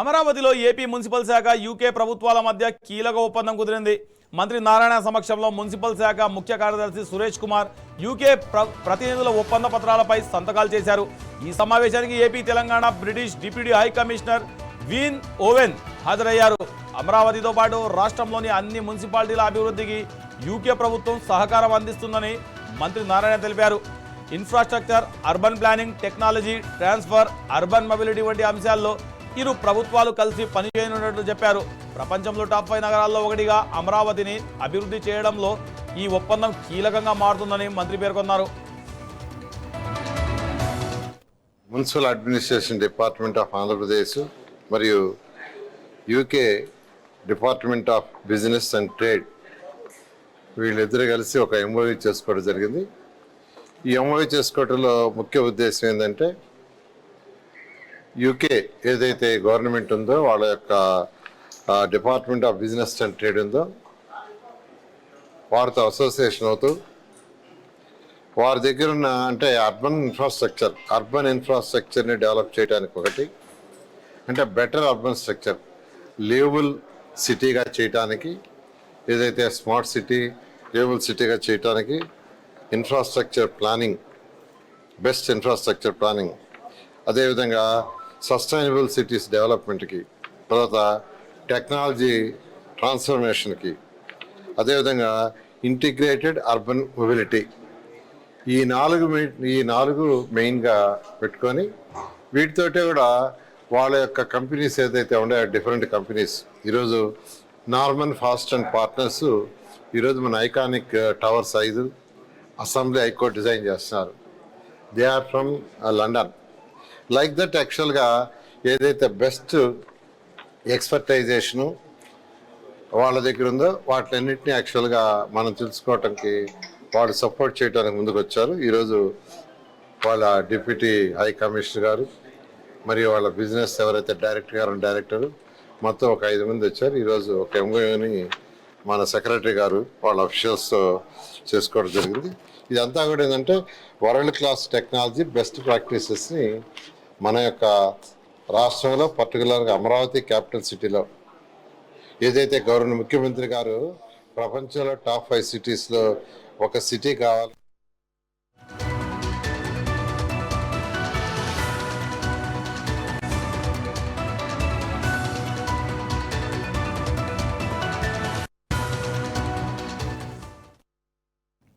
అమరావతిలో AP municipal శాఖ UK ప్రభుత్వాల మధ్య కీలక ఒప్పందం కుదిరింది. మంత్రి నారాయణ సమక్షంలో మున్సిపల్ శాఖ ముఖ్య కార్యదర్శి సురేష్ కుమార్ యూకే ప్రతినిధుల ఒప్పంద పత్రాలపై సంతకాలు చేశారు. ఈ సమావేశానికి AP Telangana British deputy high commissioner Wynn Owen హాజరయ్యారు. అమరావతితో పాటు రాష్ట్రంలోని అన్ని మున్సిపాలిటీల అభివృద్ధికి యూకే ప్రభుత్వం సహకారం అందిస్తుందని మంత్రి నారాయణ తెలిపారు. Infrastructure, urban planning, technology transfer, urban mobility వంటి అంశాల్లో ఇరు ప్రభుత్వాలు కలిసి పనిచేయనున్నట్లు చెప్పారు. ప్రపంచంలో టాప్ 5 నగరాల్లో ఒకటిగా అమరావతిని అభివృద్ధి చేయడంలో ఈ ఒప్పందం కీలకంగా మారుతుందని మంత్రి పేర్కొన్నారు. Municipal administration department of Andhra Pradesh మరియు UK department of business and trade వీళ్ళిద్దరు కలిసి ఒక ఎంఓయూ చేసుకోవడం జరిగింది. ఈ ఎంఓయూ చేసుకోవడంలో ముఖ్య ఉద్దేశం ఏంటంటే యూకే ఏదైతే గవర్నమెంట్ ఉందో వాళ్ళ యొక్క department of business and trade ఉందో వారితో అసోసియేషన్ అవుతూ వారి దగ్గర ఉన్న అంటే అర్బన్ ఇన్ఫ్రాస్ట్రక్చర్ని డెవలప్ చేయడానికి ఒకటి, అంటే బెటర్ అర్బన్ స్ట్రక్చర్ లివబుల్ సిటీగా చేయటానికి, ఏదైతే స్మార్ట్ సిటీ లివబుల్ సిటీగా చేయటానికి infrastructure planning, best infrastructure planning, అదేవిధంగా సస్టైనబుల్ సిటీస్ డెవలప్మెంట్కి, తర్వాత టెక్నాలజీ ట్రాన్స్ఫర్మేషన్కి, అదేవిధంగా ఇంటిగ్రేటెడ్ అర్బన్ మొబిలిటీ ఈ నాలుగు మెయిన్గా పెట్టుకొని వీటితోటే కూడా వాళ్ళ యొక్క కంపెనీస్ ఏదైతే ఉన్నాయో డిఫరెంట్ కంపెనీస్ ఈరోజు నార్మన్ ఫాస్ట్ అండ్ పార్ట్నర్స్ ఈరోజు మన iconic towers 5 assembly high court design చేస్తున్నారు. They are from London. Like that యాక్చువల్గా ఏదైతే బెస్ట్ ఎక్స్పర్టైజేషను వాళ్ళ దగ్గర ఉందో వాటిలన్నింటినీ యాక్చువల్గా మనం తెలుసుకోవటానికి వాళ్ళు సపోర్ట్ చేయడానికి ముందుకు వచ్చారు. ఈరోజు వాళ్ళ డిప్యూటీ హై కమిషనర్ గారు మరియు వాళ్ళ బిజినెస్ ఎవరైతే డైరెక్టర్ మొత్తం ఒక 5 మంది వచ్చారు. ఈరోజు ఒక ఎంఓయూని మన సెక్రటరీ గారు వాళ్ళ అఫీషియల్స్తో చేసుకోవడం జరిగింది. ఇదంతా కూడా ఏంటంటే వరల్డ్ క్లాస్ టెక్నాలజీ బెస్ట్ ప్రాక్టీసెస్ని మన యొక్క రాష్ట్రంలో పర్టికులర్గా అమరావతి క్యాపిటల్ సిటీలో ఏదైతే గవర్నర్ ముఖ్యమంత్రి గారు ప్రపంచంలో టాప్ 5 సిటీస్లో ఒక సిటీ కావాలి